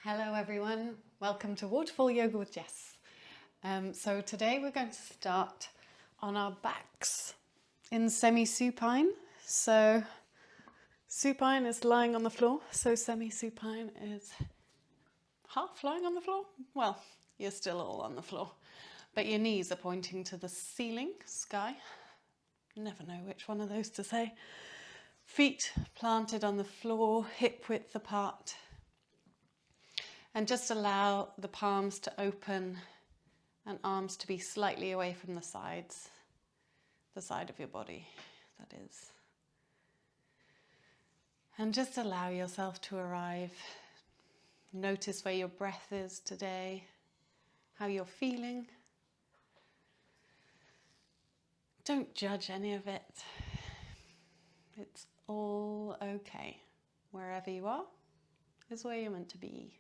Hello everyone, welcome to Waterfall Yoga with Jess. So today we're going to start on our backs in semi-supine. So supine is lying on the floor, so semi-supine is half lying on the floor. Well, you're still all on the floor, but your knees are pointing to the ceiling, sky. Never know which one of those to say. Feet planted on the floor, hip width apart. And just allow the palms to open and arms to be slightly away from the sides, the side of your body, that is. And just allow yourself to arrive. Notice where your breath is today, how you're feeling. Don't judge any of it. It's all okay. Wherever you are is where you're meant to be.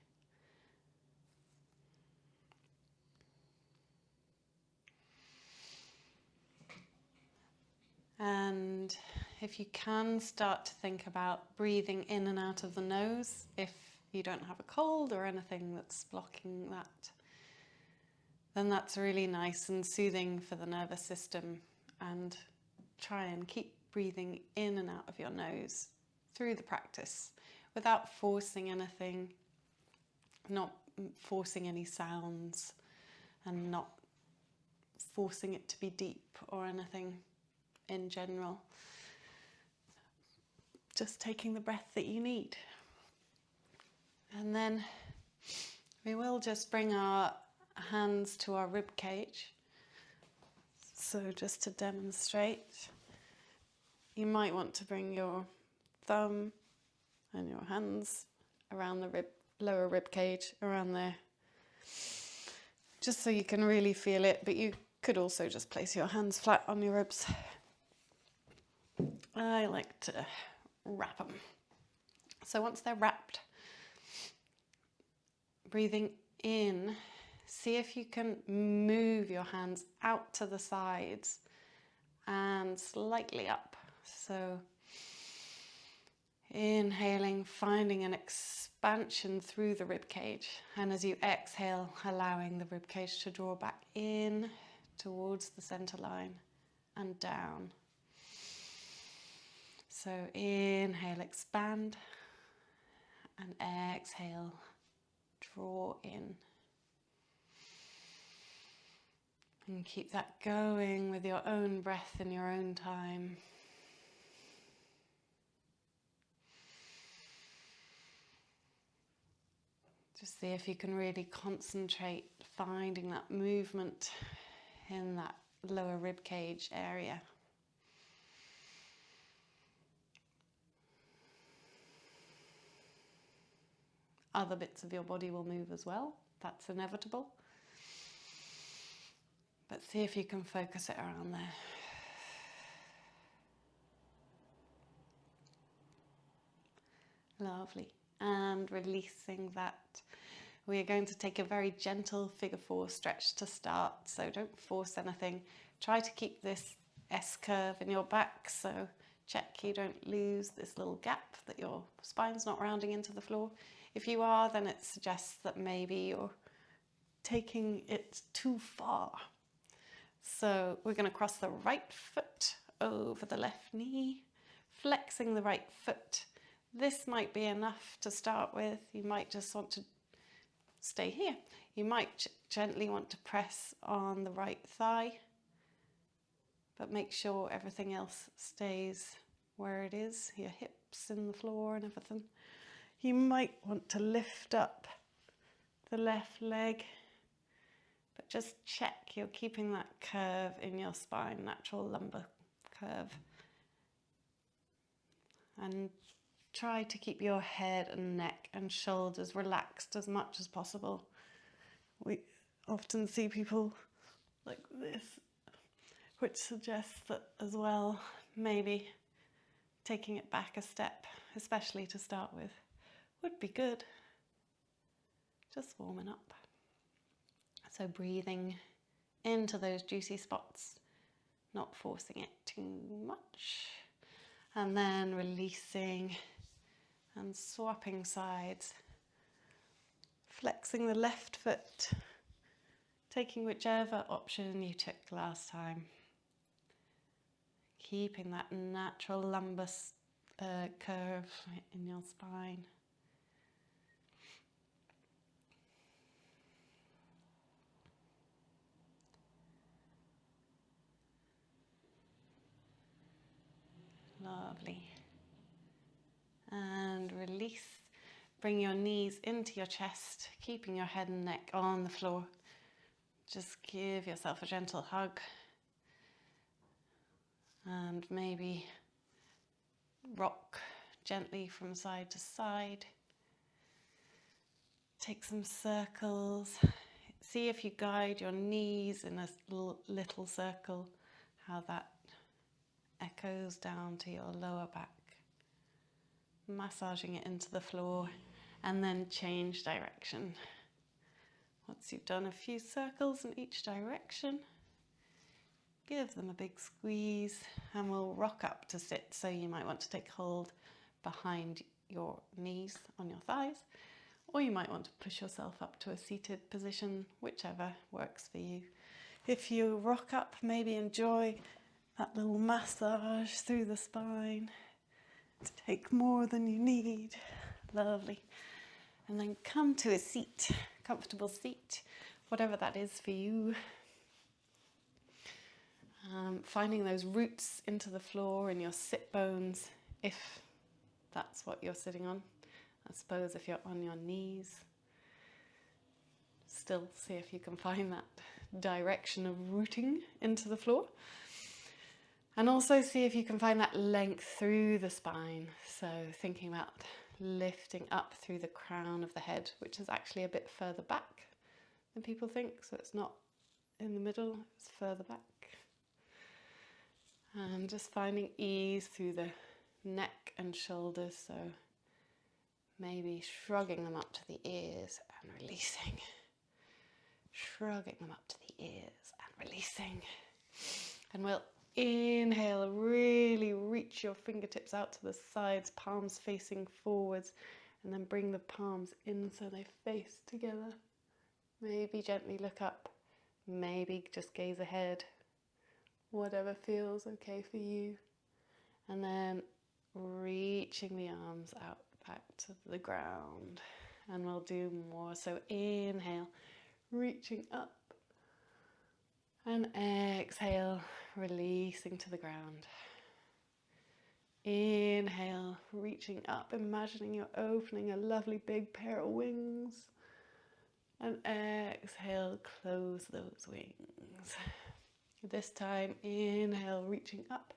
And if you can, start to think about breathing in and out of the nose if you don't have a cold or anything that's blocking that. Then that's really nice and soothing for the nervous system. And try and keep breathing in and out of your nose through the practice without forcing anything, not forcing any sounds, and not forcing it to be deep or anything. In general, just taking the breath that you need. And then we will just bring our hands to our rib cage. So just to demonstrate, you might want to bring your thumb and your hands around the lower rib cage, around there, just so you can really feel it, but you could also just place your hands flat on your ribs. I like to wrap them. So once they're wrapped, breathing in, see if you can move your hands out to the sides and slightly up. So inhaling, finding an expansion through the rib cage, and as you exhale, allowing the rib cage to draw back in towards the center line and down. So inhale, expand, and exhale, draw in. And keep that going with your own breath in your own time. Just see if you can really concentrate, finding that movement in that lower rib cage area. Other bits of your body will move as well. That's inevitable. But see if you can focus it around there. Lovely. And releasing that. We are going to take a very gentle figure 4 stretch to start. So don't force anything. Try to keep this S curve in your back. So check you don't lose this little gap, that your spine's not rounding into the floor. If you are, then it suggests that maybe you're taking it too far. So we're going to cross the right foot over the left knee, flexing the right foot. This might be enough to start with. You might just want to stay here. You might gently want to press on the right thigh, but make sure everything else stays where it is, your hips in the floor and everything. You might want to lift up the left leg, but just check you're keeping that curve in your spine, natural lumbar curve. And try to keep your head and neck and shoulders relaxed as much as possible. We often see people like this, which suggests that as well, maybe taking it back a step, especially to start with, would be good. Just warming up. So breathing into those juicy spots, not forcing it too much. And then releasing and swapping sides. flexing the left foot, taking whichever option you took last time. Keeping that natural lumbar curve in your spine. Lovely. And release. Bring your knees into your chest, keeping your head and neck on the floor. Just give yourself a gentle hug. And maybe rock gently from side to side. Take some circles. See if you guide your knees in a little circle, how that echoes down to your lower back. Massaging it into the floor, and then change direction. Once you've done a few circles in each direction, give them a big squeeze, and we'll rock up to sit. So you might want to take hold behind your knees on your thighs, or you might want to push yourself up to a seated position, whichever works for you. If you rock up, maybe enjoy that little massage through the spine. Take more than you need. Lovely. And then come to a seat, comfortable seat, whatever that is for you. Finding those roots into the floor in your sit bones, if that's what you're sitting on. I suppose if you're on your knees, still see if you can find that direction of rooting into the floor. And also see if you can find that length through the spine. So thinking about lifting up through the crown of the head, which is actually a bit further back than people think. So it's not in the middle, it's further back. And just finding ease through the neck and shoulders. So maybe shrugging them up to the ears and releasing. Shrugging them up to the ears and releasing. And we'll inhale, really reach your fingertips out to the sides, palms facing forwards, and then bring the palms in so they face together. Maybe gently look up, maybe just gaze ahead, whatever feels okay for you. And then reaching the arms out back to the ground. And we'll do more. So inhale, reaching up. And exhale, releasing to the ground. Inhale, reaching up, imagining you're opening a lovely big pair of wings. And exhale, close those wings. This time, inhale, reaching up.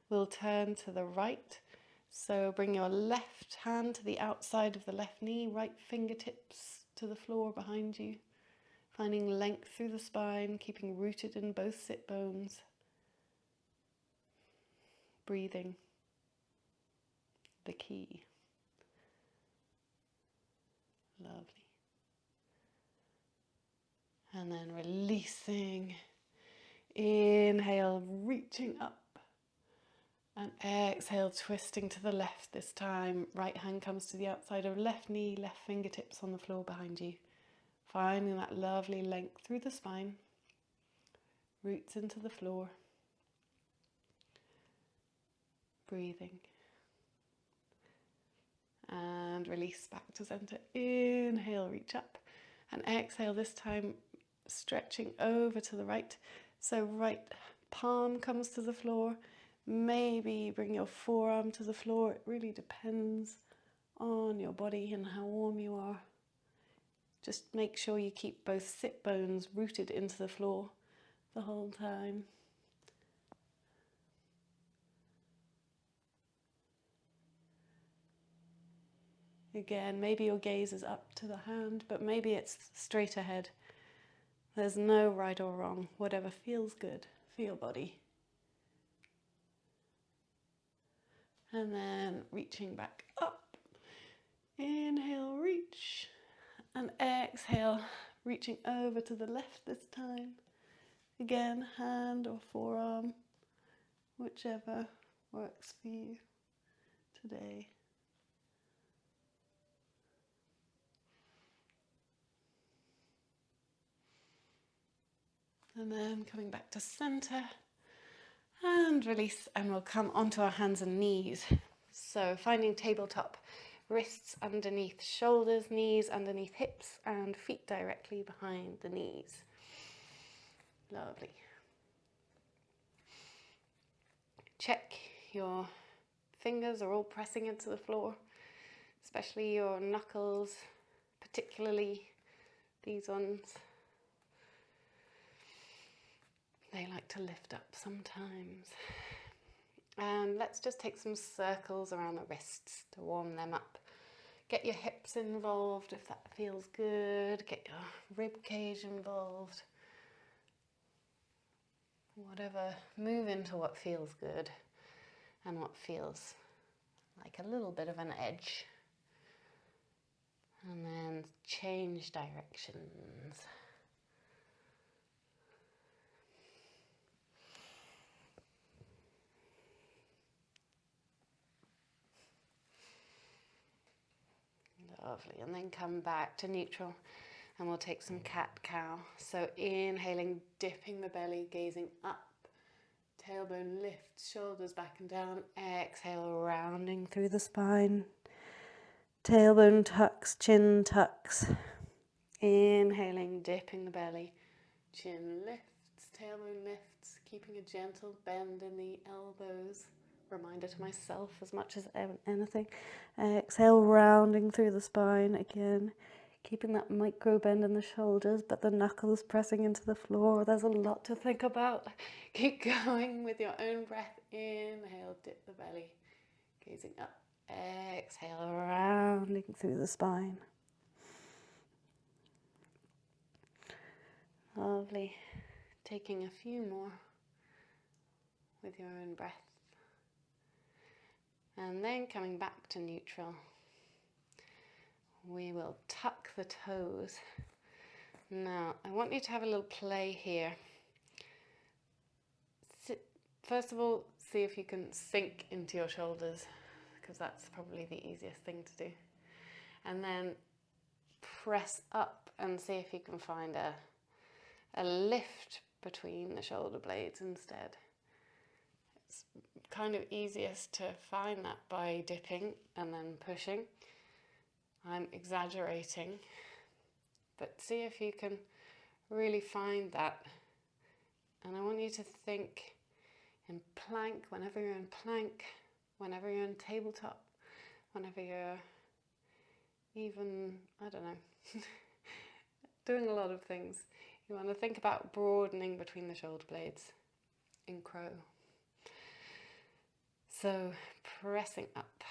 We'll turn to the right. So bring your left hand to the outside of the left knee, right fingertips to the floor behind you. Finding length through the spine, keeping rooted in both sit bones. Breathing. The key. Lovely. And then releasing. Inhale, reaching up. And exhale, twisting to the left this time. Right hand comes to the outside of left knee, left fingertips on the floor behind you. Finding that lovely length through the spine. Roots into the floor. Breathing. And release back to center. Inhale, reach up. And exhale, this time stretching over to the right. So right palm comes to the floor. Maybe bring your forearm to the floor. It really depends on your body and how warm you are. Just make sure you keep both sit bones rooted into the floor the whole time. Again, maybe your gaze is up to the hand, but maybe it's straight ahead. There's no right or wrong, whatever feels good for your body. And then reaching back up. Inhale, reach. And exhale, reaching over to the left this time. Again, hand or forearm, whichever works for you today. And then coming back to center and release, and we'll come onto our hands and knees. So finding tabletop, wrists underneath shoulders, knees underneath hips, and feet directly behind the knees. Lovely. Check your fingers are all pressing into the floor, especially your knuckles, particularly these ones. They like to lift up sometimes. And let's just take some circles around the wrists to warm them up. Get your hips involved if that feels good. Get your rib cage involved. Whatever, move into what feels good and what feels like a little bit of an edge. And then change directions. Lovely, and then come back to neutral and we'll take some cat-cow. So inhaling, dipping the belly, gazing up, tailbone lifts, shoulders back and down. Exhale, rounding through the spine. Tailbone tucks, chin tucks. Inhaling, dipping the belly, chin lifts, tailbone lifts, keeping a gentle bend in the elbows. Reminder to myself as much as anything. Exhale, rounding through the spine again, keeping that micro bend in the shoulders, but the knuckles pressing into the floor. There's a lot to think about. Keep going with your own breath. Inhale, dip the belly, gazing up. Exhale, rounding through the spine. Lovely. Taking a few more with your own breath. And then coming back to neutral, we will tuck the toes. Now, I want you to have a little play here. First of all, see if you can sink into your shoulders, because that's probably the easiest thing to do. And then press up and see if you can find a lift between the shoulder blades instead. It's kind of easiest to find that by dipping and then pushing. I'm exaggerating, but see if you can really find that. And I want you to think in plank, whenever you're in plank, whenever you're in tabletop, whenever you're even, I don't know, doing a lot of things. You want to think about broadening between the shoulder blades in crow. So pressing up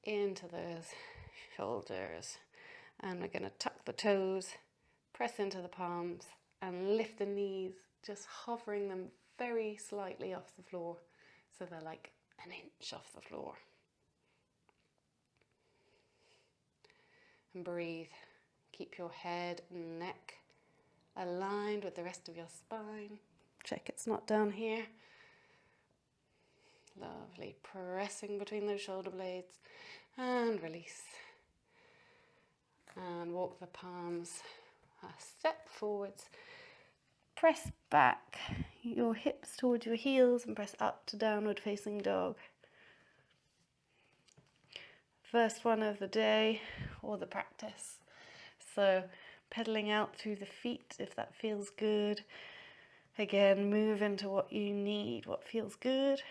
into those shoulders, and we're going to tuck the toes, press into the palms and lift the knees, just hovering them very slightly off the floor so they're like an inch off the floor. And breathe. Keep your head and neck aligned with the rest of your spine. Check it's not down here. Lovely. Pressing between those shoulder blades and release. And walk the palms a step forwards. Press back your hips towards your heels and press up to downward facing dog. First one of the day or the practice. So pedaling out through the feet if that feels good. Again, move into what you need, what feels good.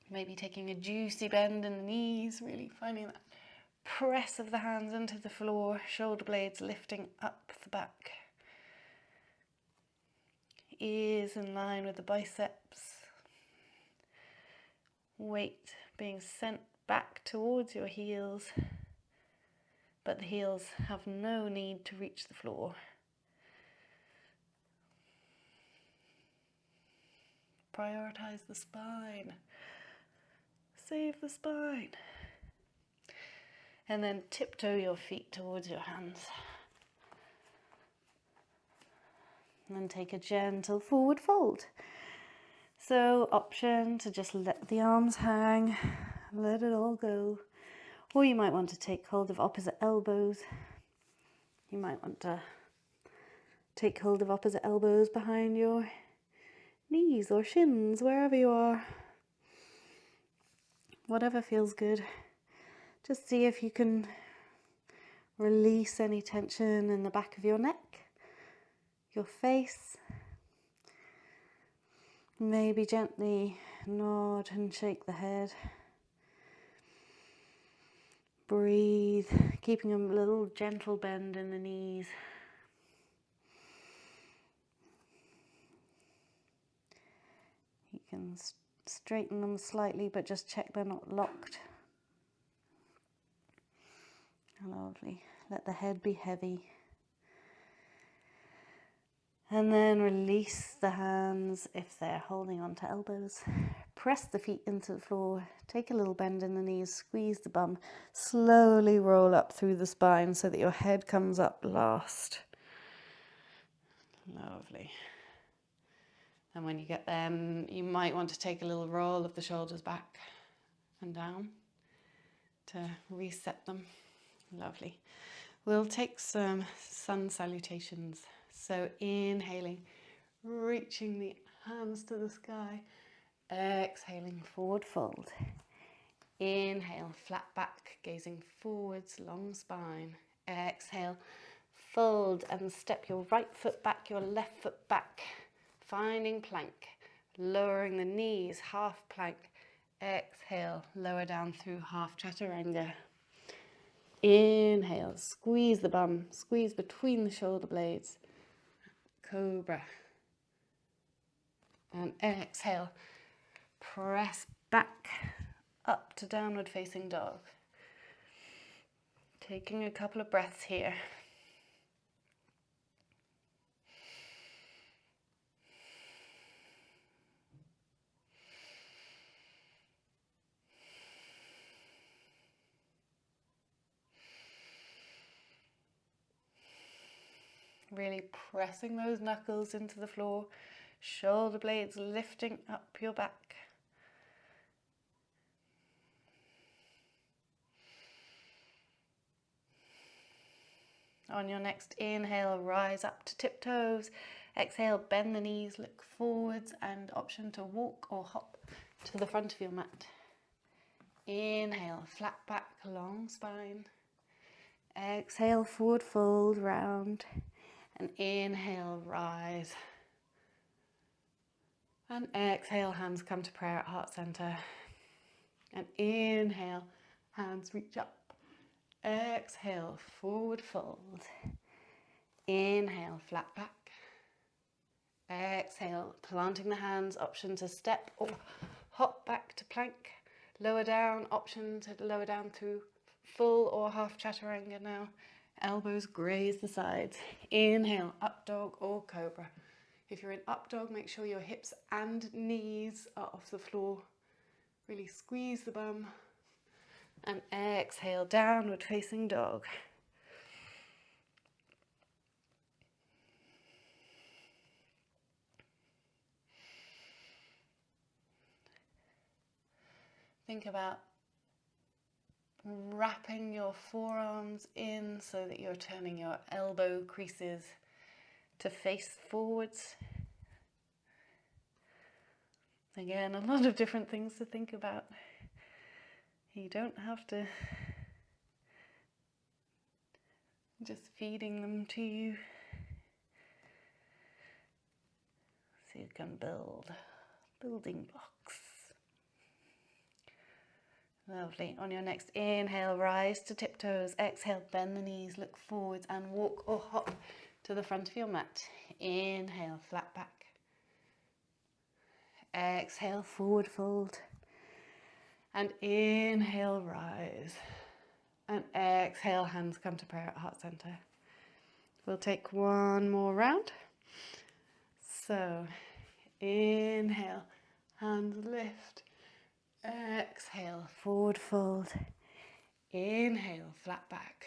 Maybe taking a juicy bend in the knees, really finding that press of the hands into the floor, shoulder blades lifting up the back. Ears in line with the biceps. Weight being sent back towards your heels, but the heels have no need to reach the floor. Prioritize the spine. Save the spine. And then tiptoe your feet towards your hands. And then take a gentle forward fold. So option to just let the arms hang, let it all go. Or you might want to take hold of opposite elbows. You might want to Take hold of opposite elbows behind your knees or shins, wherever you are. Whatever feels good. Just see if you can release any tension in the back of your neck, your face. Maybe gently nod and shake the head. Breathe, keeping a little gentle bend in the knees. You can straighten them slightly, but just check they're not locked. Lovely. Let the head be heavy. And then release the hands if they're holding onto elbows. Press the feet into the floor. Take a little bend in the knees. Squeeze the bum. Slowly roll up through the spine so that your head comes up last. Lovely. And when you get them, you might want to take a little roll of the shoulders back and down to reset them. Lovely. We'll take some sun salutations. So inhaling, reaching the hands to the sky. Exhaling, forward fold. Inhale, flat back, gazing forwards, long spine. Exhale, fold and step your right foot back, your left foot back. Finding plank, lowering the knees, half plank. Exhale, lower down through half chaturanga. Inhale, squeeze the bum, squeeze between the shoulder blades. Cobra. And exhale, press back up to downward facing dog. Taking a couple of breaths here. Really pressing those knuckles into the floor, shoulder blades lifting up your back. On your next inhale, rise up to tiptoes. Exhale, bend the knees, look forwards, and option to walk or hop to the front of your mat. Inhale, flat back, long spine. Exhale, forward fold, round. And inhale, rise. And exhale, hands come to prayer at heart center. And inhale, hands reach up. Exhale, forward fold. Inhale, flat back. Exhale, planting the hands, option to step or hop back to plank. Lower down, option to lower down through full or half chaturanga now. Elbows graze the sides. Inhale, up dog or cobra. If you're in up dog, make sure your hips and knees are off the floor. Really squeeze the bum. And exhale, downward facing dog. Think about wrapping your forearms in so that you're turning your elbow creases to face forwards. Again, a lot of different things to think about. You don't have to just feeding them to you. So you can build building blocks. Lovely. On your next inhale, rise to tiptoes. Exhale, bend the knees, look forwards and walk or hop to the front of your mat. Inhale, flat back. Exhale, forward fold. And inhale, rise. And exhale, hands come to prayer at heart center. We'll take one more round. So, inhale, hands lift. Exhale, forward fold. Inhale, flat back.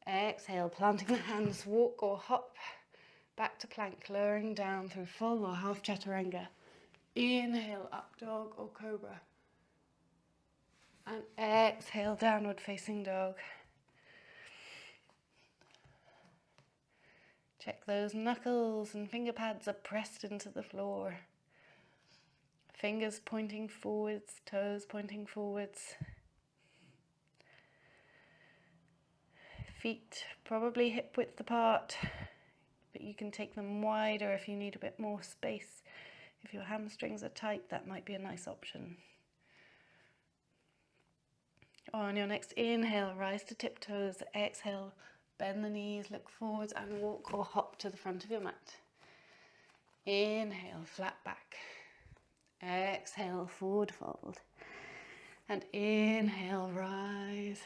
Exhale, planting the hands, walk or hop back to plank, lowering down through full or half chaturanga. Inhale, up dog or cobra. And exhale, downward facing dog. Check those knuckles and finger pads are pressed into the floor. Fingers pointing forwards, toes pointing forwards. Feet probably hip width apart, but you can take them wider if you need a bit more space. If your hamstrings are tight, that might be a nice option. On your next inhale, rise to tiptoes. Exhale, bend the knees, look forwards and walk or hop to the front of your mat. Inhale, flat back. Exhale, forward fold. And inhale, rise.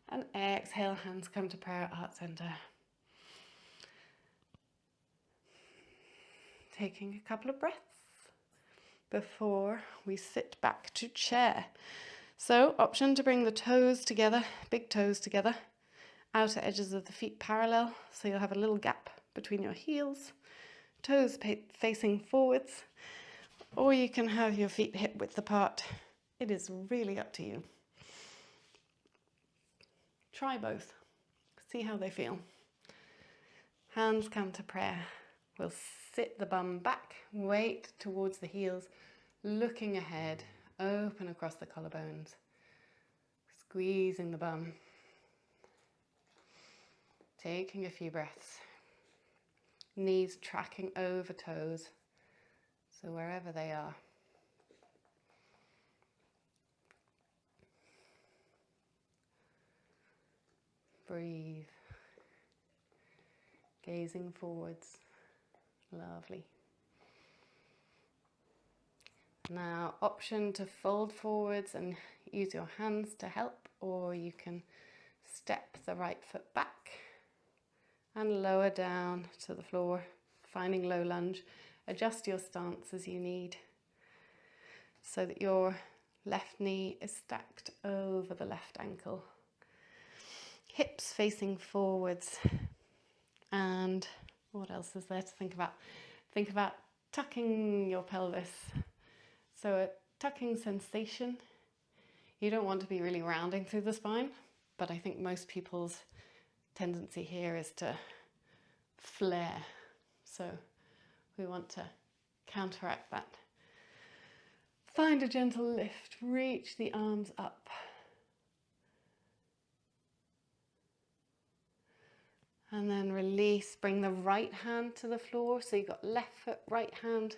And exhale, hands come to prayer at heart center. Taking a couple of breaths before we sit back to chair. So, option to bring the toes together, big toes together, outer edges of the feet parallel, so you'll have a little gap between your heels, toes facing forwards, or you can have your feet hip width apart. It is really up to you. Try both. See how they feel. Hands come to prayer. We'll sit the bum back, weight towards the heels, looking ahead, open across the collarbones, squeezing the bum, taking a few breaths, knees tracking over toes, so wherever they are. Breathe, gazing forwards, lovely. Now, option to fold forwards and use your hands to help, or you can step the right foot back and lower down to the floor, finding low lunge. Adjust your stance as you need so that your left knee is stacked over the left ankle. Hips facing forwards. And what else is there to think about? Think about tucking your pelvis. So a tucking sensation, you don't want to be really rounding through the spine, but I think most people's tendency here is to flare. So we want to counteract that. Find a gentle lift, reach the arms up. And then release, bring the right hand to the floor. So you've got left foot, right hand,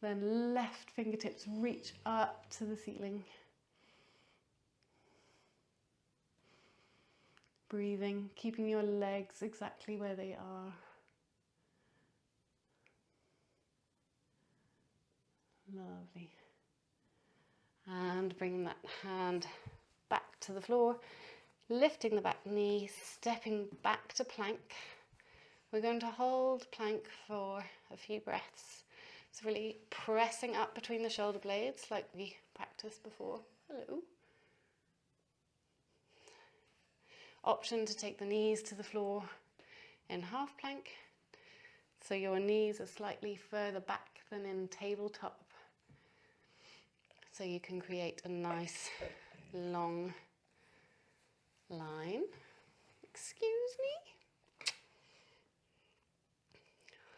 then left fingertips reach up to the ceiling. Breathing, keeping your legs exactly where they are. Lovely. And bring that hand back to the floor, lifting the back knee, stepping back to plank. We're going to hold plank for a few breaths. So really pressing up between the shoulder blades like we practiced before. Hello. Option to take the knees to the floor in half plank. So your knees are slightly further back than in tabletop. So you can create a nice long line. Excuse me.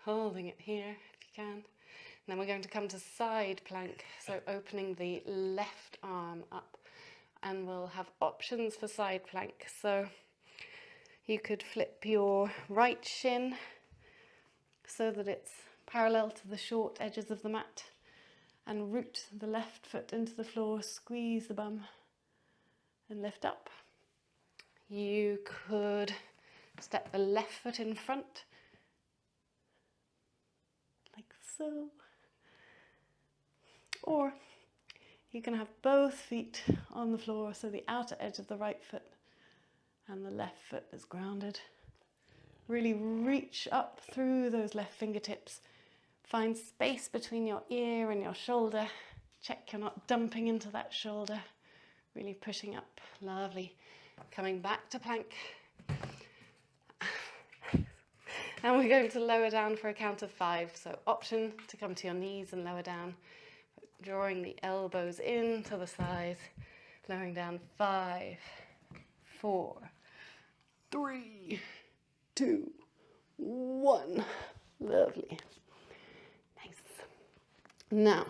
Holding it here if you can. And then we're going to come to side plank, so opening the left arm up, and we'll have options for side plank. So you could flip your right shin so that it's parallel to the short edges of the mat and root the left foot into the floor, squeeze the bum and lift up. You could step the left foot in front, like so. Or you can have both feet on the floor, so the outer edge of the right foot and the left foot is grounded. Really reach up through those left fingertips. Find space between your ear and your shoulder. Check you're not dumping into that shoulder. Really pushing up. Lovely. Coming back to plank. And we're going to lower down for a count of 5. So option to come to your knees and lower down. Drawing the elbows into the sides. Lowering down 5, 4, 3, 2, 1. Lovely. Nice. Now,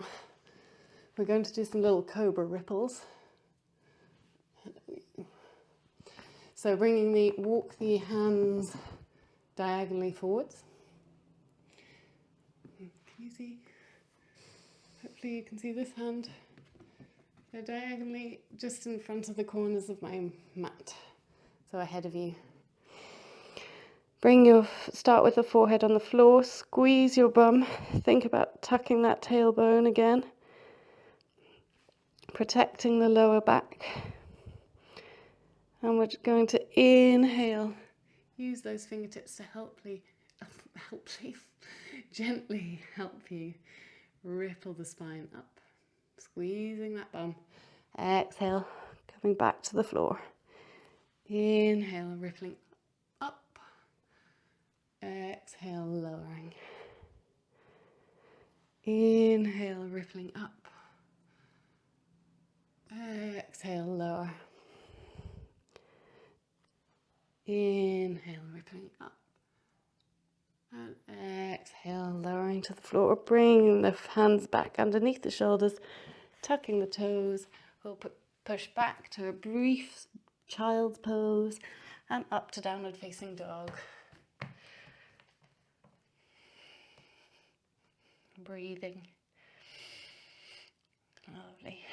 we're going to do some little cobra ripples. So walk the hands diagonally forwards. Can you see? Hopefully you can see this hand. They're diagonally just in front of the corners of my mat, so ahead of you. Start with the forehead on the floor, squeeze your bum, think about tucking that tailbone again, protecting the lower back. And we're going to inhale, use those fingertips to gently help you ripple the spine up, squeezing that bum. Exhale, coming back to the floor. Inhale, rippling up. Exhale, lowering. Inhale, rippling up. Exhale, lower. Inhale, rippling up. And exhale, lowering to the floor. Bring the hands back underneath the shoulders, tucking the toes. We'll push back to a brief child's pose and up to downward facing dog. Breathing. Lovely.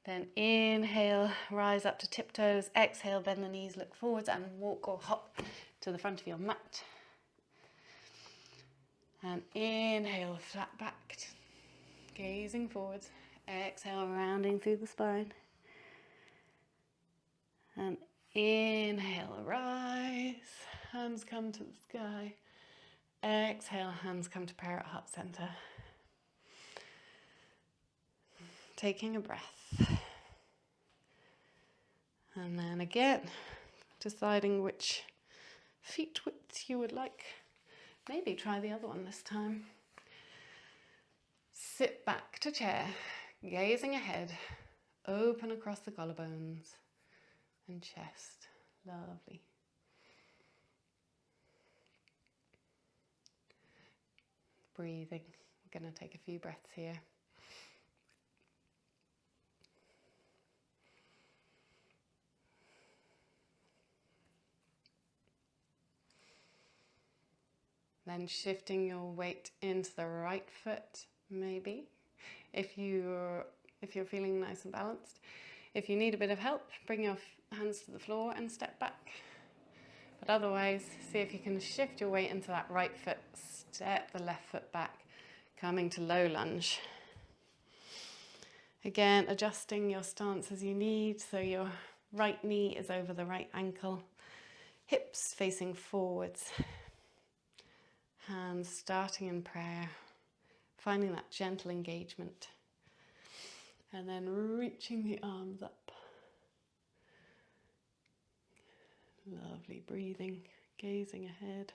Then inhale, rise up to tiptoes. Exhale, bend the knees, look forwards and walk or hop to the front of your mat. And inhale, flat back, gazing forwards. Exhale, rounding through the spine. And inhale, rise. Hands come to the sky. Exhale, hands come to parrot heart center. Taking a breath. And then again, deciding which feet width you would like. Maybe try the other one this time. Sit back to chair, gazing ahead, open across the collarbones and chest. Lovely. Breathing. We're going to take a few breaths here. Then shifting your weight into the right foot, maybe, if you're feeling nice and balanced. If you need a bit of help, bring your hands to the floor and step back. But otherwise, see if you can shift your weight into that right foot, step the left foot back, coming to low lunge. Again, adjusting your stance as you need, so your right knee is over the right ankle, hips facing forwards. Hands starting in prayer, finding that gentle engagement, and then reaching the arms up. Lovely, breathing, gazing ahead.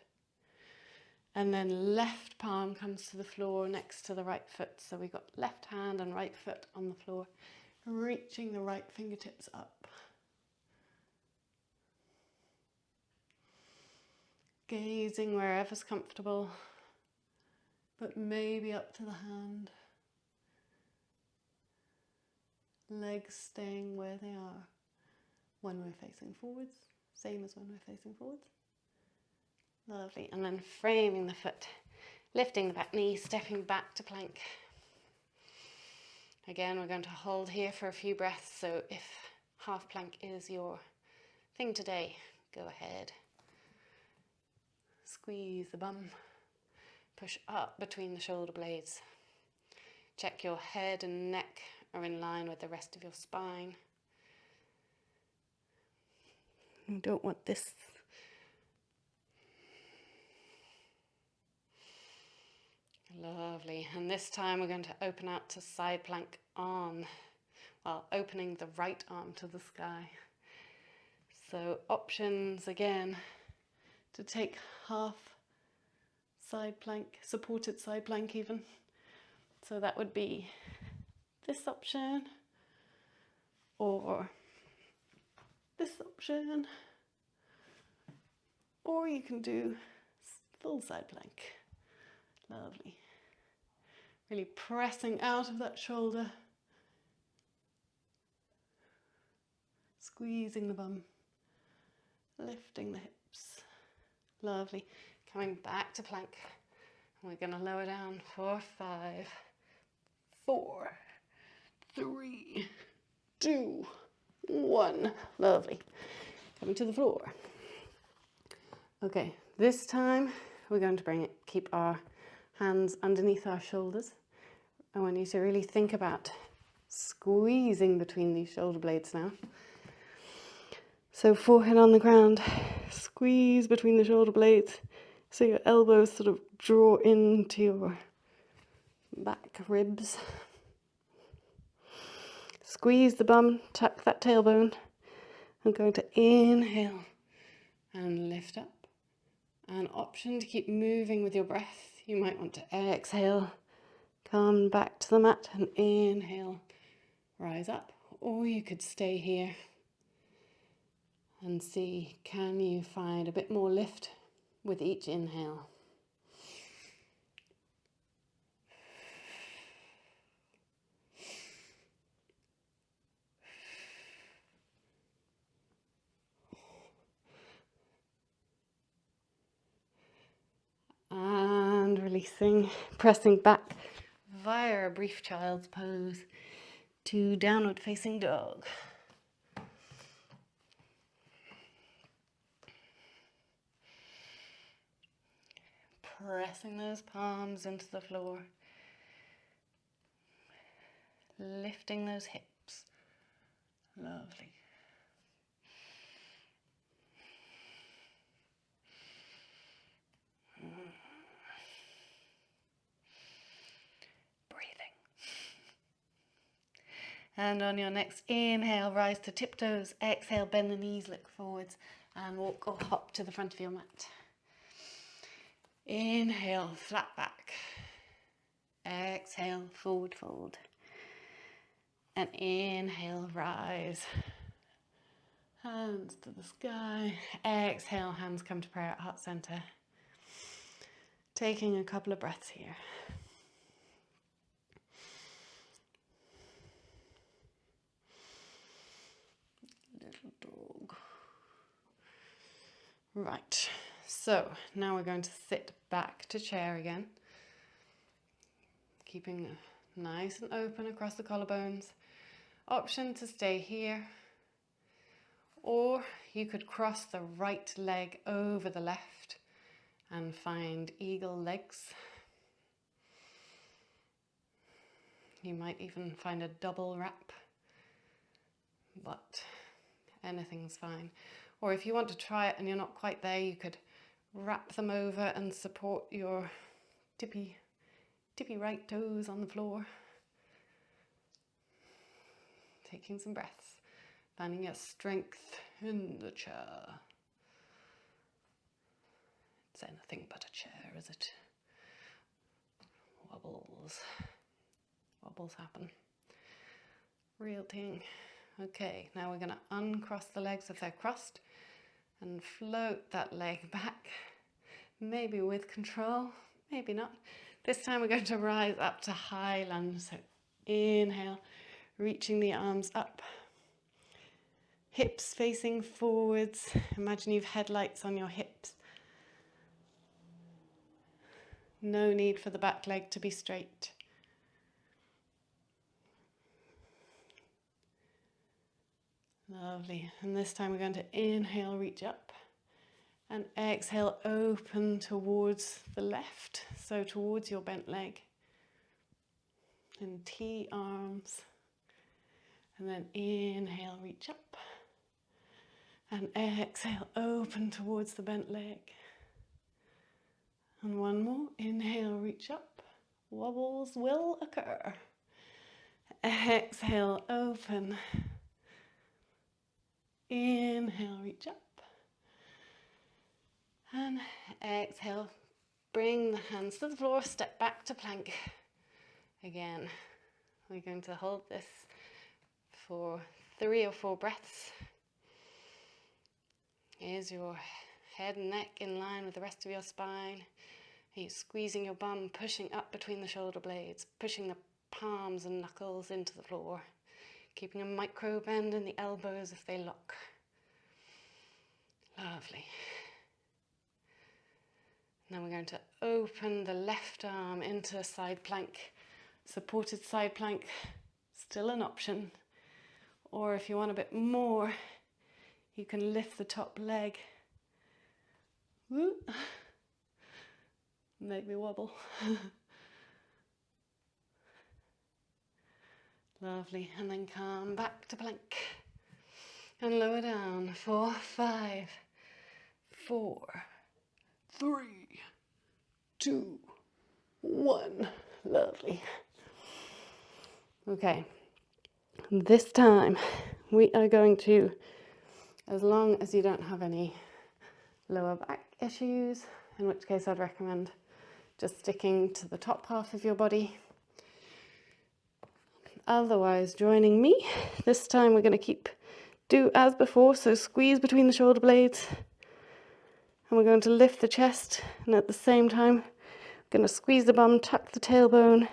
And then left palm comes to the floor next to the right foot. So we've got left hand and right foot on the floor, reaching the right fingertips up. Gazing wherever's comfortable, but maybe up to the hand. Legs staying where they are when we're facing forwards, same as when we're facing forwards. Lovely, and then framing the foot, lifting the back knee, stepping back to plank. Again, we're going to hold here for a few breaths, so if half plank is your thing today, go ahead. Squeeze the bum, push up between the shoulder blades. Check your head and neck are in line with the rest of your spine. You don't want this. Lovely, and this time we're going to open out to side plank opening the right arm to the sky. So options again, to take half side plank, supported side plank even. So that would be this option or this option. or you can do full side plank. Lovely. Really pressing out of that shoulder. Squeezing the bum. Lifting the hips. Lovely. Coming back to plank. We're going to lower down for 5, 4, 3, 2, 1. Lovely. Coming to the floor. Okay, this time we're going to keep our hands underneath our shoulders. I want you to really think about squeezing between these shoulder blades now. So forehead on the ground, squeeze between the shoulder blades so your elbows sort of draw into your back ribs. Squeeze the bum, tuck that tailbone. I'm going to inhale and lift up. An option to keep moving with your breath. You might want to exhale, come back to the mat and inhale, rise up. Or you could stay here and see, can you find a bit more lift with each inhale? And releasing, pressing back via a brief child's pose to downward facing dog. Pressing those palms into the floor. Lifting those hips. Lovely. Breathing. And on your next inhale, rise to tiptoes. Exhale, bend the knees, look forwards, and walk or hop to the front of your mat. Inhale, flat back. Exhale, forward fold. And inhale, rise. Hands to the sky. Exhale, hands come to prayer at heart center. Taking a couple of breaths here. Little dog. Right, so now we're going to sit back to chair again. Keeping nice and open across the collarbones. Option to stay here. Or you could cross the right leg over the left and find eagle legs. You might even find a double wrap, but anything's fine. Or if you want to try it and you're not quite there, you could wrap them over and support your tippy right toes on the floor. Taking some breaths, finding your strength in the chair. It's anything but a chair, is it? Wobbles. Wobbles happen. Real thing. Okay, now we're going to uncross the legs if they're crossed and float that leg back. Maybe with control, maybe not. This time we're going to rise up to high lunge. So inhale, reaching the arms up. Hips facing forwards. Imagine you've headlights on your hips. No need for the back leg to be straight. Lovely. And this time we're going to inhale, reach up. And exhale, open towards the left. So towards your bent leg. And T arms. And then inhale, reach up. And exhale, open towards the bent leg. And one more. Inhale, reach up. Wobbles will occur. Exhale, open. Inhale, reach up. And exhale, bring the hands to the floor, step back to plank. Again, we're going to hold this for 3 or 4 breaths. Is your Head and neck in line with the rest of your spine. Are you squeezing your bum, pushing up between the shoulder blades, pushing the palms and knuckles into the floor, keeping a micro bend in the elbows if they lock. Lovely. Now we're going to open the left arm into a side plank. Supported side plank, still an option. Or if you want a bit more, you can lift the top leg. Woo. Make me wobble. Lovely. And then come back to plank. And lower down. 4, 5, 4, 3, 2, 1. Lovely. Okay. This time we are going to, as long as you don't have any lower back issues, in which case I'd recommend just sticking to the top half of your body. Otherwise, joining me. This time we're going to do as before, so squeeze between the shoulder blades. And we're going to lift the chest, and at the same time, we're going to squeeze the bum, tuck the tailbone,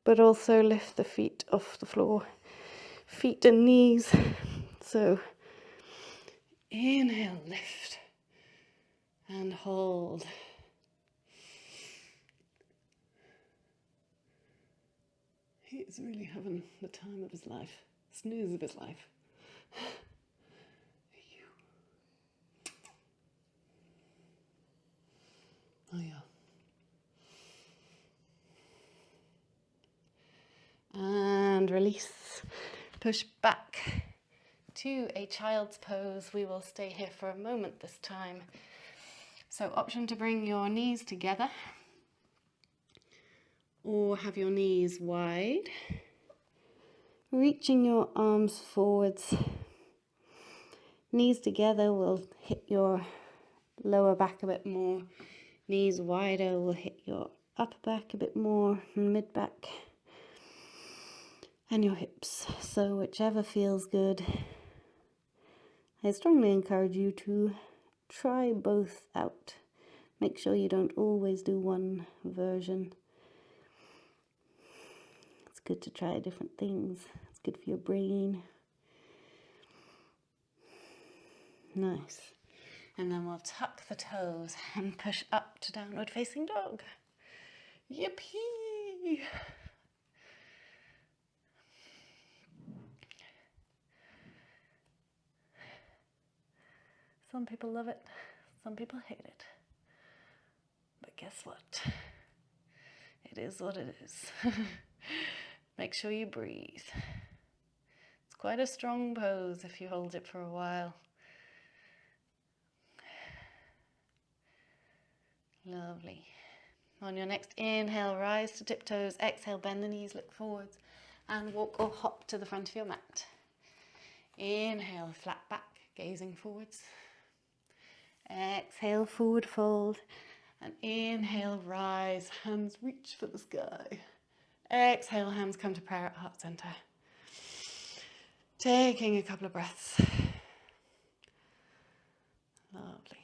but also lift the feet off the floor. Feet and knees. So inhale, lift, and hold. He is really having the time of his life, snooze of his life. Oh yeah. And release. Push back to a child's pose. We will stay here for a moment this time. So option to bring your knees together or have your knees wide. Reaching your arms forwards. Knees together will hit your lower back a bit more. Knees wider will hit your upper back a bit more, mid back, and your hips. So whichever feels good. I strongly encourage you to try both out. Make sure you don't always do one version. It's good to try different things. It's good for your brain. Nice. And then we'll tuck the toes and push up to downward facing dog. Yippee! Some people love it, some people hate it. But guess what? It is what it is. Make sure you breathe. It's quite a strong pose if you hold it for a while. Lovely. On your next inhale, rise to tiptoes. Exhale, bend the knees, look forwards, and walk or hop to the front of your mat. Inhale, flat back, gazing forwards. Exhale, forward fold. And inhale, rise, hands reach for the sky. Exhale, hands come to prayer at heart center. Taking a couple of breaths. Lovely.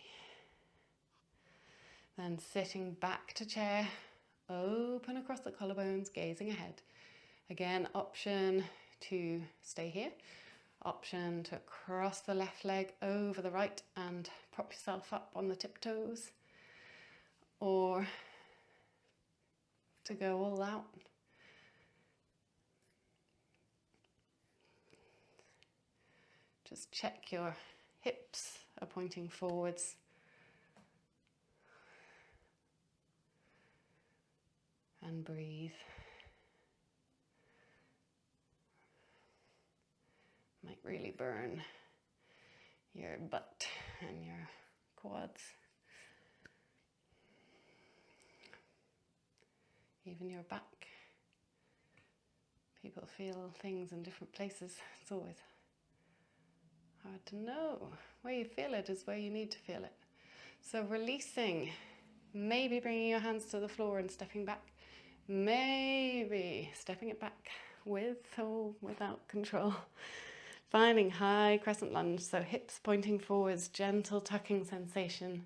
Then sitting back to chair, open across the collarbones, gazing ahead. Again, option to stay here. Option to cross the left leg over the right and prop yourself up on the tiptoes. Or to go all out. Just check your hips are pointing forwards. And breathe. Might really burn your butt and your quads. Even your back. People feel things in different places. It's always hard to know. Where you feel it is where you need to feel it. So releasing, maybe bringing your hands to the floor and stepping back. Maybe stepping it back with or without control. Finding high crescent lunge, so hips pointing forwards, gentle tucking sensation.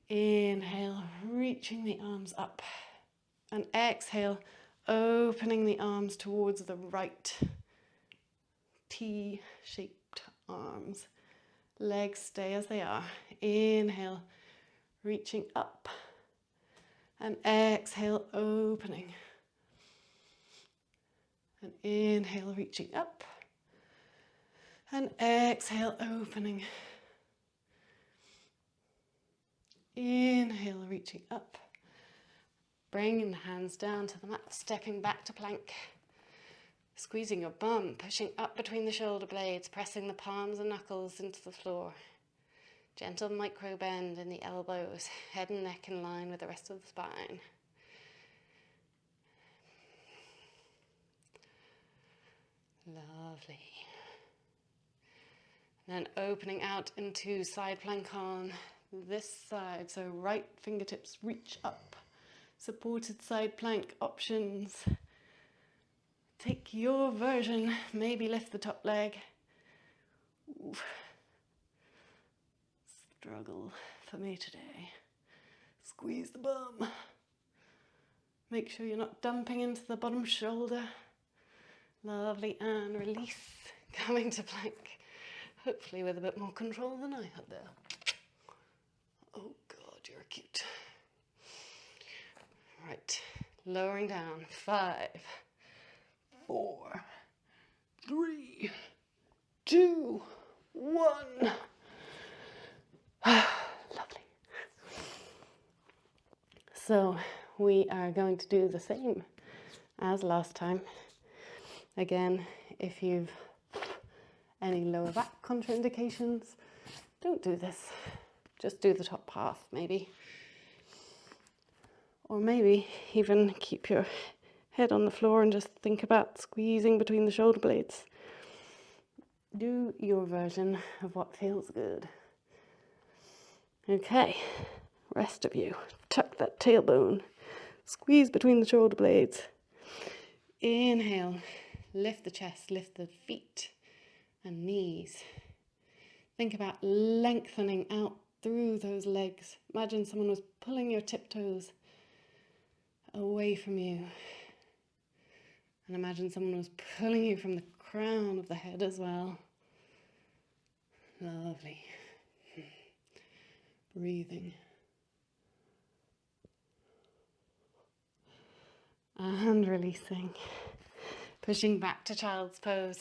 Inhale, reaching the arms up. And exhale, opening the arms towards the right. T-shaped arms. Legs stay as they are. Inhale, reaching up. And exhale, opening. And inhale, reaching up. And exhale, opening. Inhale, reaching up. Bringing the hands down to the mat, stepping back to plank. Squeezing your bum, pushing up between the shoulder blades, pressing the palms and knuckles into the floor. Gentle micro bend in the elbows, head and neck in line with the rest of the spine. Lovely. Then opening out into side plank on this side. So right fingertips reach up. Supported side plank options. Take your version. Maybe lift the top leg. Oof. Struggle for me today. Squeeze the bum. Make sure you're not dumping into the bottom shoulder. Lovely, and release. Coming to plank. Hopefully with a bit more control than I had there. Oh God, you're cute. Right, lowering down. 5, 4, 3, 2, 1. Lovely. So we are going to do the same as last time. Again, if you've any lower back contraindications, don't do this. Just do the top half, maybe. Or maybe even keep your head on the floor and just think about squeezing between the shoulder blades. Do your version of what feels good. Okay, rest of you. Tuck that tailbone. Squeeze between the shoulder blades. Inhale. Lift the chest, lift the feet and knees. Think about lengthening out through those legs. Imagine someone was pulling your tiptoes away from you. And imagine someone was pulling you from the crown of the head as well. Lovely. Breathing. And releasing. Pushing back to child's pose.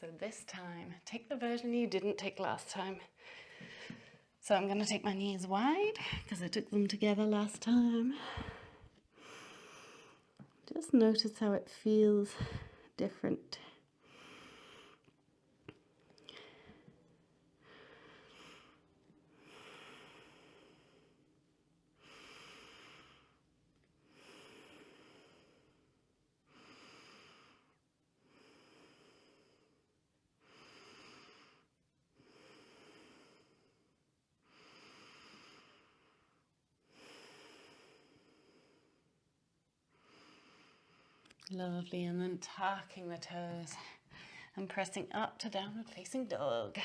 So this time, take the version you didn't take last time. So I'm going to take my knees wide because I took them together last time. Just notice how it feels different. Lovely, and then tucking the toes and pressing up to downward facing dog.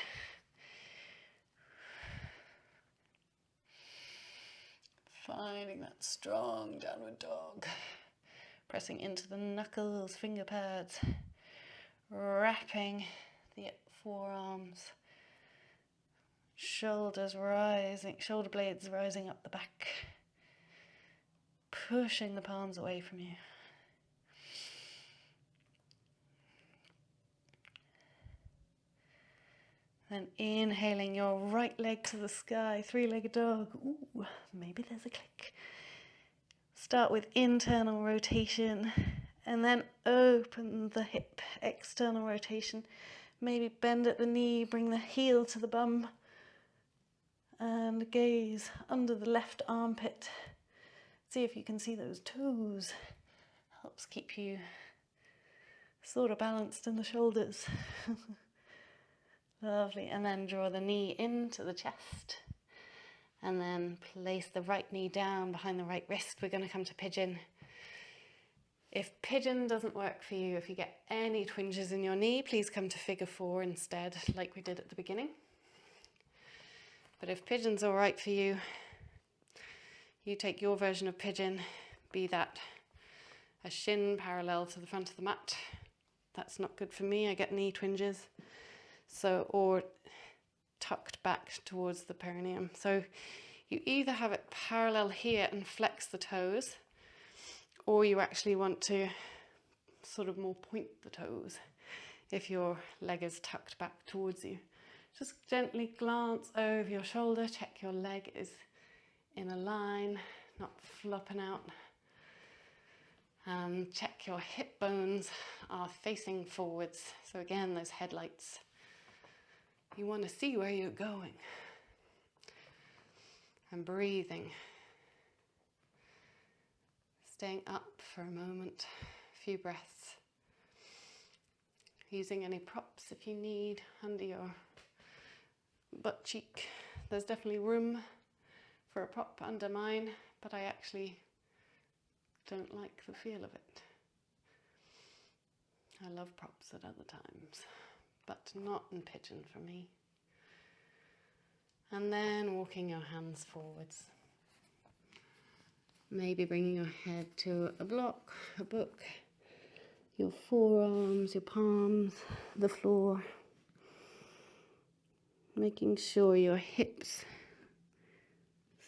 Finding that strong downward dog. Pressing into the knuckles, finger pads, wrapping the forearms, shoulders rising, shoulder blades rising up the back, pushing the palms away from you. Then inhaling your right leg to the sky, three-legged dog. Ooh, maybe there's a click. Start with internal rotation and then open the hip, external rotation. Maybe bend at the knee, bring the heel to the bum and gaze under the left armpit. See if you can see those toes. Helps keep you sort of balanced in the shoulders. Lovely, and then draw the knee into the chest and then place the right knee down behind the right wrist. We're going to come to pigeon. If pigeon doesn't work for you, if you get any twinges in your knee, please come to figure 4 instead, like we did at the beginning. But if pigeon's all right for you, You take your version of pigeon, be that a shin parallel to the front of the mat. That's not good for me, I get knee twinges. So, or tucked back towards the perineum. So you either have it parallel here and flex the toes, or you actually want to sort of more point the toes if your leg is tucked back towards you. Just gently glance over your shoulder, check your leg is in a line, not flopping out. And check your hip bones are facing forwards. So again, those headlights. You want to see where you're going. And breathing. Staying up for a moment, a few breaths. Using any props if you need under your butt cheek. There's definitely room for a prop under mine, but I actually don't like the feel of it. I love props at other times, but not in pigeon for me. And then walking your hands forwards. Maybe bringing your head to a block, a book, your forearms, your palms, the floor. Making sure your hips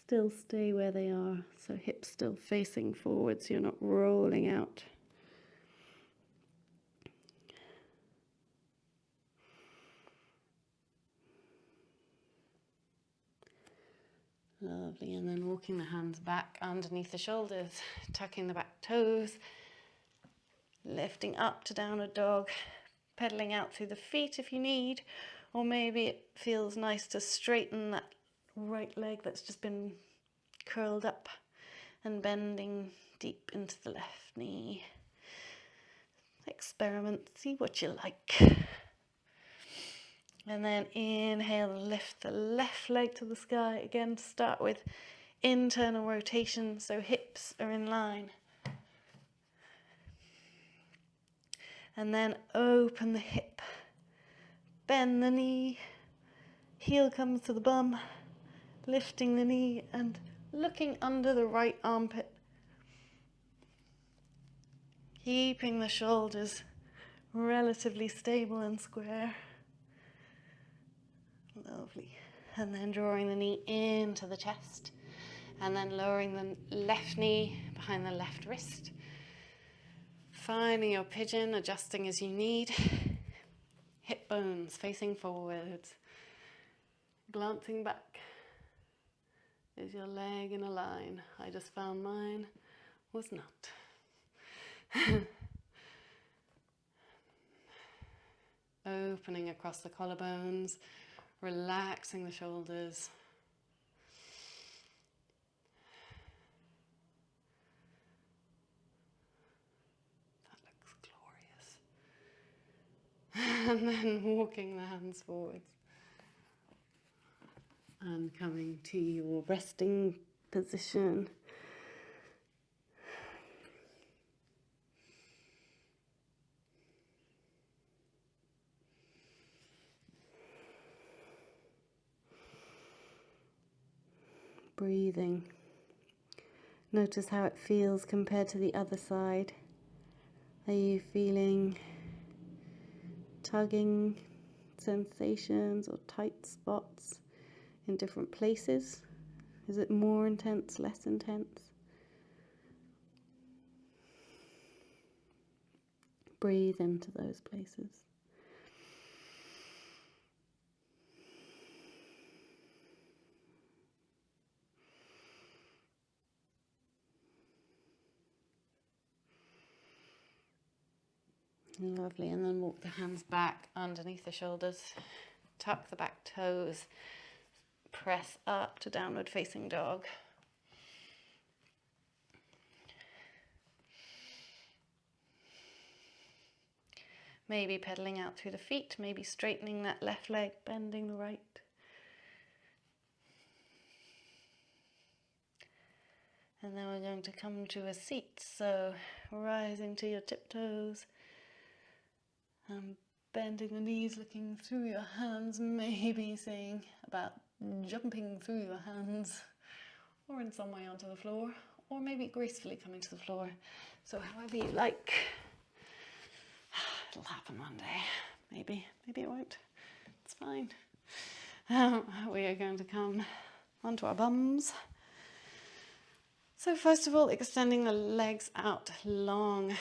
still stay where they are, so hips still facing forwards, you're not rolling out. Lovely, and then walking the hands back underneath the shoulders, tucking the back toes, lifting up to downward dog, pedaling out through the feet if you need, or maybe it feels nice to straighten that right leg that's just been curled up and bending deep into the left knee. Experiment, see what you like. And then inhale, lift the left leg to the sky. Again, to start with internal rotation, so hips are in line. And then open the hip, bend the knee, heel comes to the bum, lifting the knee and looking under the right armpit. Keeping the shoulders relatively stable and square. Lovely. And then drawing the knee into the chest. And then lowering the left knee behind the left wrist. Finding your pigeon, adjusting as you need. Hip bones facing forwards. Glancing back. Is your leg in a line? I just found mine was not. Opening across the collarbones, relaxing the shoulders. That looks glorious. And then walking the hands forwards. And coming to your resting position. Breathing. Notice how it feels compared to the other side. Are you feeling tugging sensations or tight spots in different places? Is it more intense, less intense? Breathe into those places. Lovely, and then walk the hands back underneath the shoulders, tuck the back toes, press up to downward facing dog. Maybe pedaling out through the feet, maybe straightening that left leg, bending the right. And then we're going to come to a seat, so rising to your tiptoes. Bending the knees, looking through your hands, maybe saying about jumping through your hands, or in some way onto the floor, or maybe gracefully coming to the floor. So however you like. It'll happen one day. Maybe it won't. It's fine. We are going to come onto our bums. So first of all, extending the legs out long.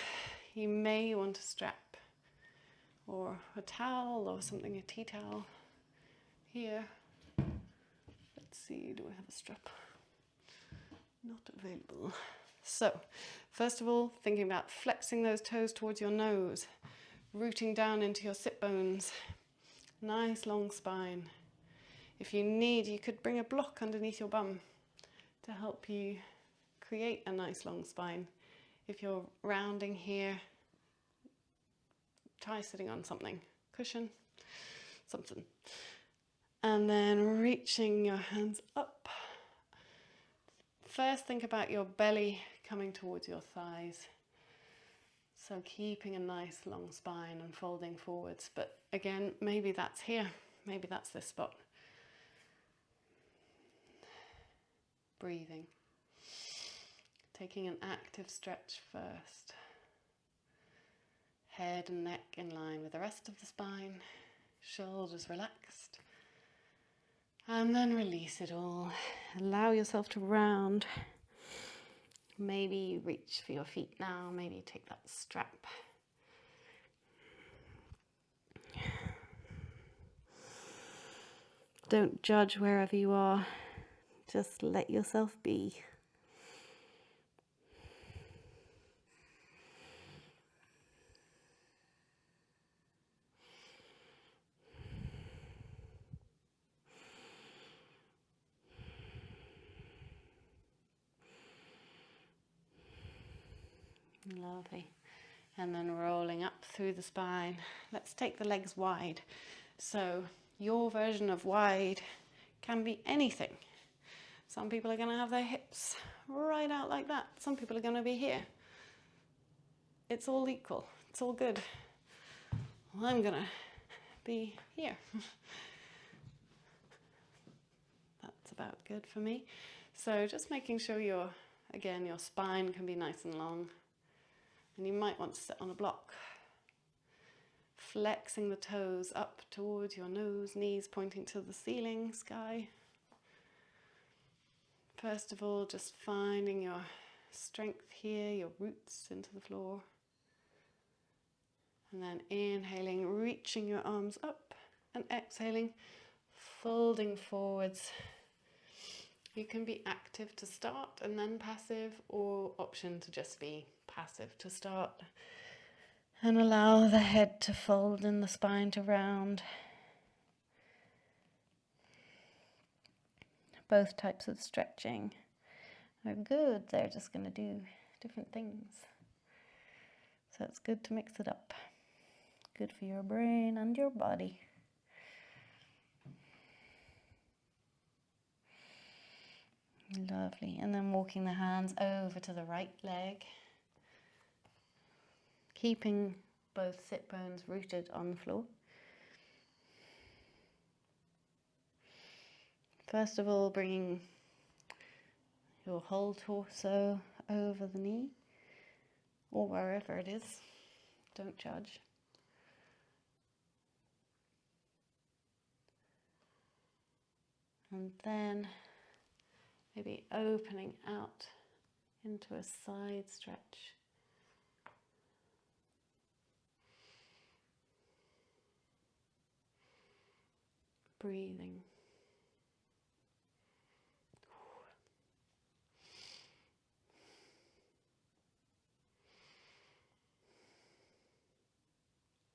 You may want to strap or a towel or something, a tea towel here. Let's see, do I have a strap? Not available. So first of all, thinking about flexing those toes towards your nose, rooting down into your sit bones. Nice long spine. If you need, you could bring a block underneath your bum to help you create a nice long spine. If you're rounding here, try sitting on something, cushion, something. And then reaching your hands up. First, think about your belly coming towards your thighs. So keeping a nice long spine and folding forwards. But again, maybe that's here, maybe that's this spot. Breathing. Taking an active stretch first. Head and neck in line with the rest of the spine. Shoulders relaxed. And then release it all. Allow yourself to round. Maybe reach for your feet now. Maybe take that strap. Don't judge wherever you are. Just let yourself be. Lovely. And then rolling up through the spine. Let's take the legs wide. So your version of wide can be anything. Some people are going to have their hips right out like that. Some people are going to be here. It's all equal. It's all good. Well, I'm going to be here. That's about good for me. So just making sure your spine can be nice and long. And you might want to sit on a block. Flexing the toes up towards your nose, knees pointing to the ceiling, sky. First of all, just finding your strength here, your roots into the floor. And then inhaling, reaching your arms up, and exhaling, folding forwards. You can be active to start and then passive, or option to just be passive to start. And allow the head to fold and the spine to round. Both types of stretching are good. They're just going to do different things. So it's good to mix it up. Good for your brain and your body. Lovely. And then walking the hands over to the right leg. Keeping both sit bones rooted on the floor. First of all, bringing your whole torso over the knee, or wherever it is. Don't judge. And then maybe opening out into a side stretch. Breathing.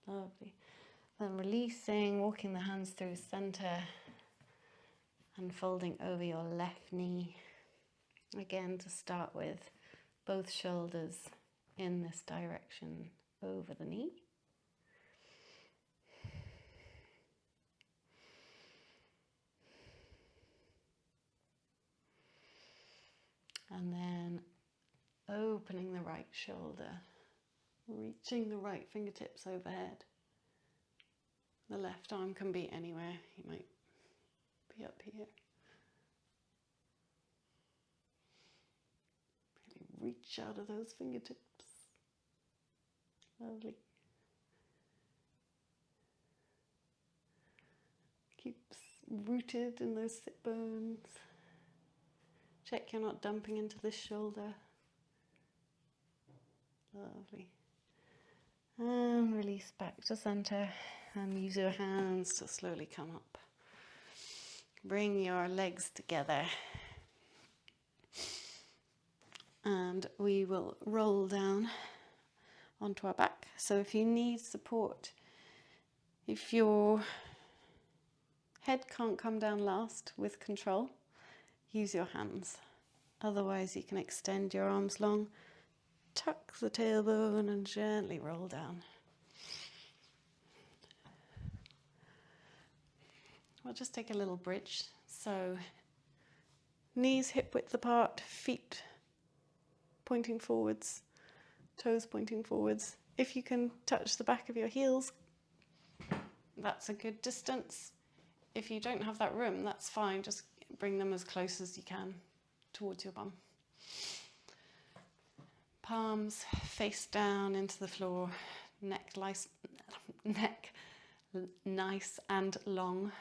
Lovely. Then releasing, walking the hands through center and folding over your left knee. Again, to start with, both shoulders in this direction over the knee. And then opening the right shoulder, reaching the right fingertips overhead. The left arm can be anywhere. You might be up here. reach out of those fingertips. Lovely. Keeps rooted in those sit bones. Check you're not dumping into this shoulder. Lovely. And release back to center and use your hands to slowly come up. Bring your legs together. And we will roll down onto our back. So if you need support, if your head can't come down last with control, use your hands. Otherwise you can extend your arms long, tuck the tailbone and gently roll down. We'll just take a little bridge. So knees hip width apart, feet pointing forwards, toes pointing forwards. If you can touch the back of your heels, that's a good distance. If you don't have that room, that's fine. Just bring them as close as you can towards your bum. Palms face down into the floor, neck nice and long.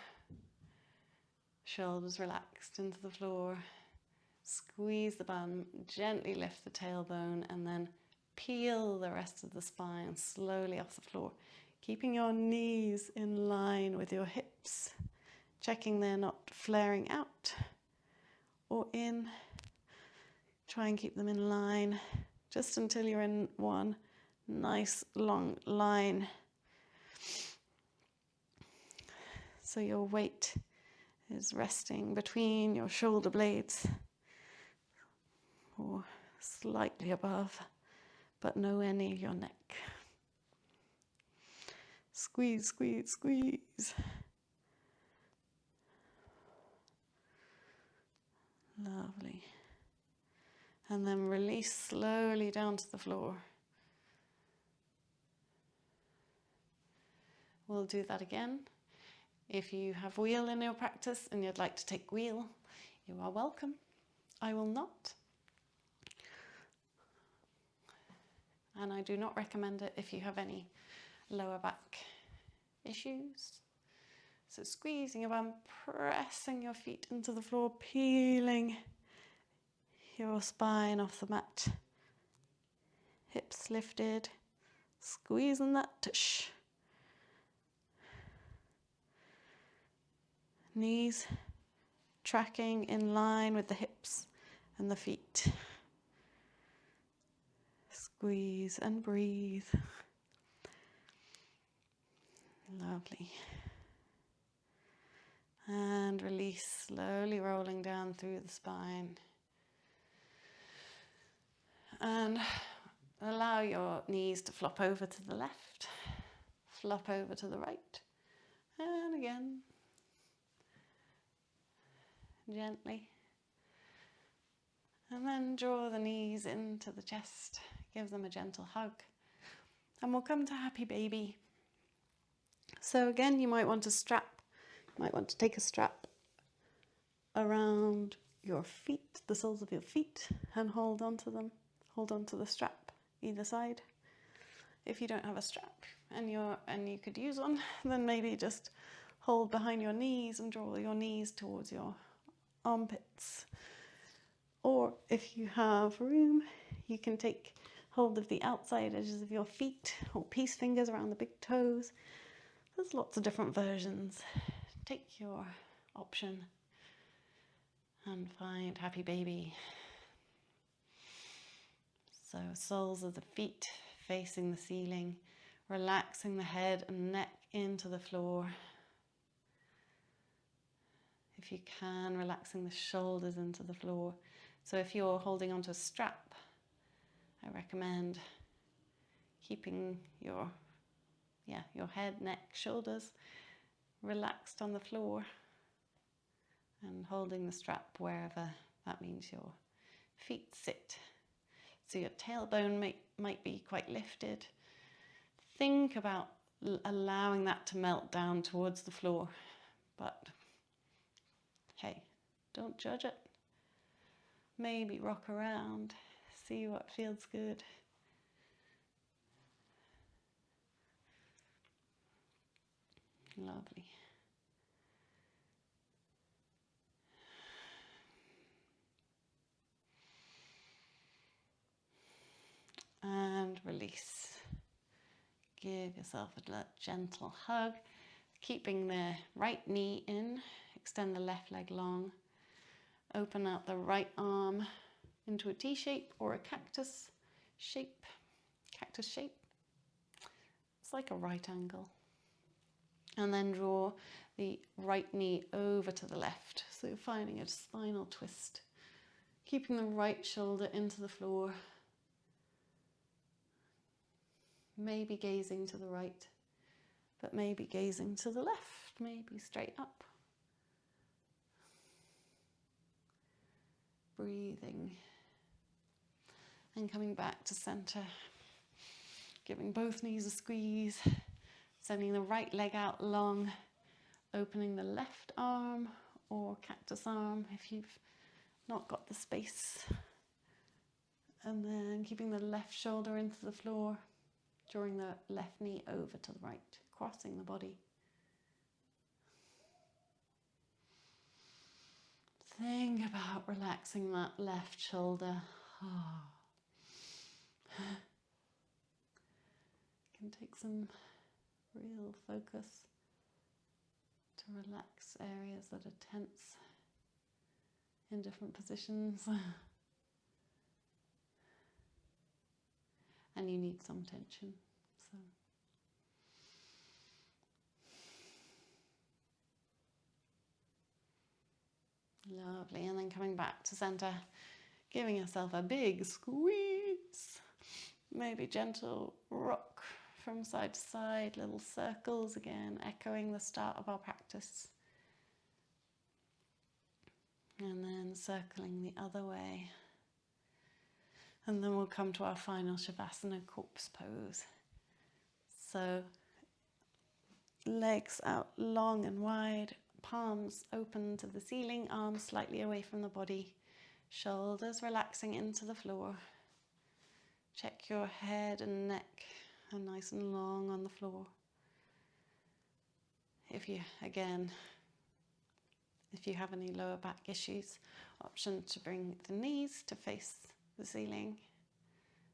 Shoulders relaxed into the floor. Squeeze the bum, gently lift the tailbone, and then peel the rest of the spine slowly off the floor, keeping your knees in line with your hips, checking they're not flaring out or in. Try and keep them in line just until you're in one nice long line. So your weight is resting between your shoulder blades or slightly above, but nowhere near your neck. Squeeze, squeeze, squeeze. Lovely. And then release slowly down to the floor. We'll do that again. If you have wheel in your practice and you'd like to take wheel, you are welcome. I will not. And I do not recommend it if you have any lower back issues. So squeezing your bum, pressing your feet into the floor, peeling your spine off the mat. Hips lifted, squeezing that tush. Knees tracking in line with the hips and the feet. Squeeze and breathe. Lovely. And release, slowly rolling down through the spine. And allow your knees to flop over to the left, flop over to the right, and again, gently. And then draw the knees into the chest, give them a gentle hug, and we'll come to happy baby. So again, you might want to take a strap around your feet, the soles of your feet, and hold onto them. Hold onto the strap either side. If you don't have a strap and you could use one, then maybe just hold behind your knees and draw your knees towards your armpits. Or if you have room, you can take hold of the outside edges of your feet or peace fingers around the big toes. There's lots of different versions. Take your option and find happy baby. So soles of the feet facing the ceiling, relaxing the head and neck into the floor. If you can, relaxing the shoulders into the floor. So if you're holding onto a strap, I recommend keeping your head, neck, shoulders relaxed on the floor and holding the strap wherever that means your feet sit. So your tailbone might be quite lifted. Think about allowing that to melt down towards the floor, but hey, don't judge it. Maybe rock around, See what feels good. Lovely. And release. Give yourself a gentle hug, keeping the right knee in. Extend the left leg long. Open out the right arm into a T shape or a cactus shape. Cactus shape. It's like a right angle. And then draw the right knee over to the left. So you're finding a spinal twist. Keeping the right shoulder into the floor. Maybe gazing to the right, but maybe gazing to the left, maybe straight up. Breathing. And coming back to center. Giving both knees a squeeze. Sending the right leg out long. Opening the left arm or cactus arm if you've not got the space. And then keeping the left shoulder into the floor. Drawing the left knee over to the right, crossing the body. Think about relaxing that left shoulder. Can take some real focus to relax areas that are tense in different positions. And you need some tension. So lovely. And then coming back to center, giving yourself a big squeeze. Maybe gentle rock from side to side, little circles again, echoing the start of our practice. And then circling the other way. And then we'll come to our final Shavasana corpse pose. So legs out long and wide, palms open to the ceiling, arms slightly away from the body, shoulders relaxing into the floor. Check your head and neck are nice and long on the floor. If you have any lower back issues, option to bring the knees to face the ceiling.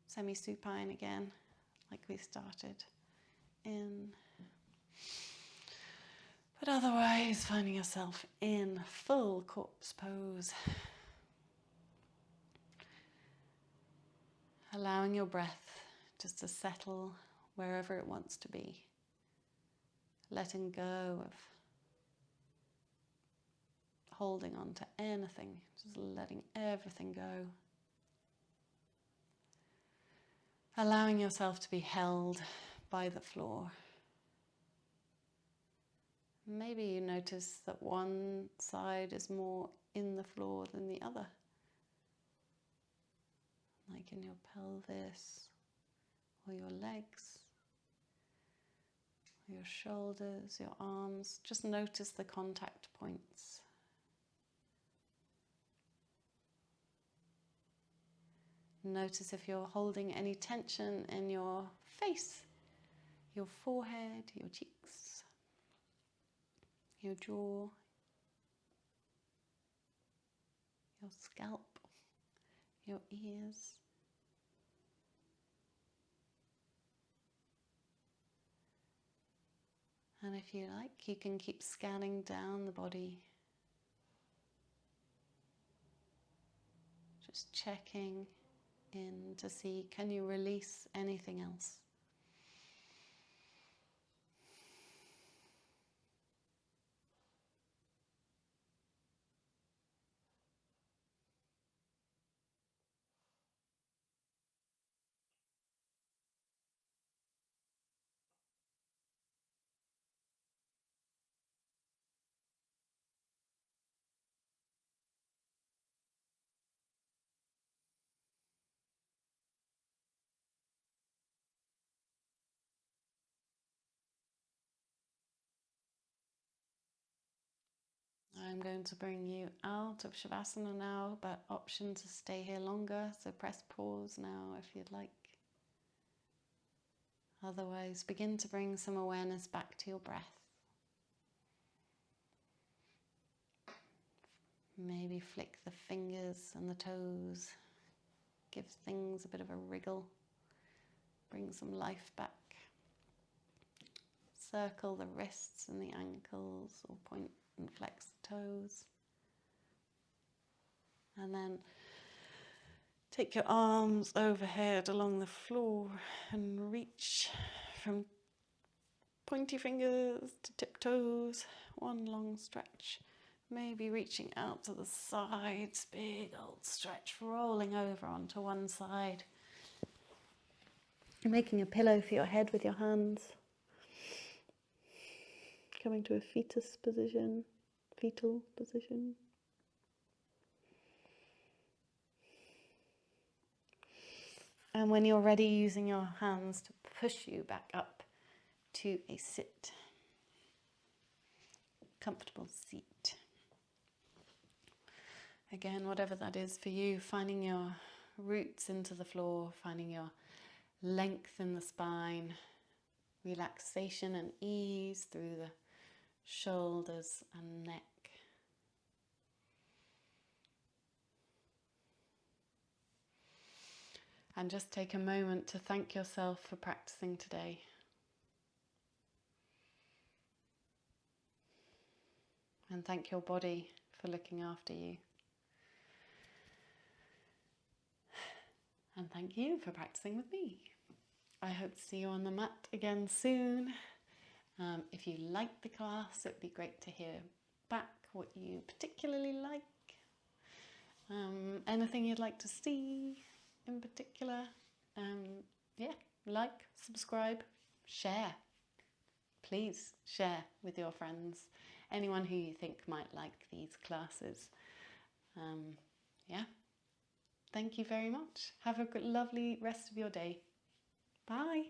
Semi-supine again, like we started in. But otherwise, finding yourself in full corpse pose. Allowing your breath just to settle wherever it wants to be. Letting go of holding on to anything, just letting everything go. Allowing yourself to be held by the floor. Maybe you notice that one side is more in the floor than the other. Like in your pelvis, or your legs, or your shoulders, your arms. Just notice the contact points. Notice if you're holding any tension in your face, your forehead, your cheeks, your jaw, your scalp, your ears. And if you like, you can keep scanning down the body. Just checking in to see, can you release anything else? I'm going to bring you out of Shavasana now, but option to stay here longer, so press pause now if you'd like. Otherwise, begin to bring some awareness back to your breath. Maybe flick the fingers and the toes, give things a bit of a wriggle, bring some life back. Circle the wrists and the ankles, or point and flex the toes. And then take your arms overhead along the floor and reach from pointy fingers to tiptoes, one long stretch. Maybe reaching out to the sides, big old stretch, rolling over onto one side. Making a pillow for your head with your hands. Coming to a fetal position. And when you're ready, using your hands to push you back up to a sit. Comfortable seat. Again, whatever that is for you, finding your roots into the floor, finding your length in the spine, relaxation and ease through the shoulders and neck. And just take a moment to thank yourself for practicing today. And thank your body for looking after you. And thank you for practicing with me. I hope to see you on the mat again soon. If you liked the class, it would be great to hear back what you particularly like. Anything you'd like to see in particular. Like, subscribe, share. Please share with your friends. Anyone who you think might like these classes. Thank you very much. Have a lovely rest of your day. Bye.